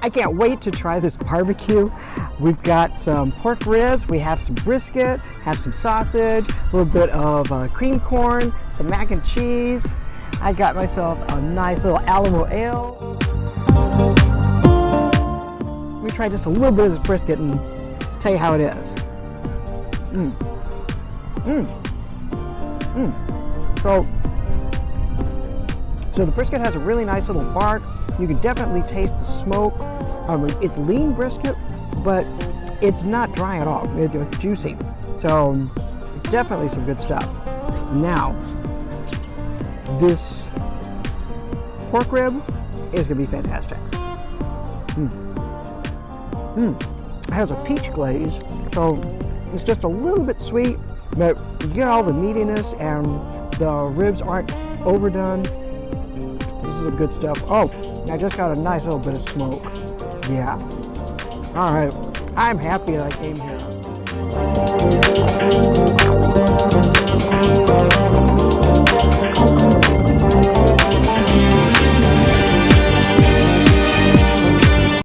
I can't wait to try this barbecue. We've got some pork ribs, we have some brisket, have some sausage, a little bit of cream corn, some mac and cheese. I got myself a nice little Alamo ale. Let me try just a little bit of this brisket and tell you how it is. So the brisket has a really nice little bark. You can definitely taste the smoke. It's lean brisket, but it's not dry at all. It's juicy. So definitely some good stuff. Now, this pork rib is gonna be fantastic. It has a peach glaze, so it's just a little bit sweet, but you get all the meatiness and the ribs aren't overdone. This is a good stuff. Oh, I just got a nice little bit of smoke. Yeah. All right, I'm happy that I came here.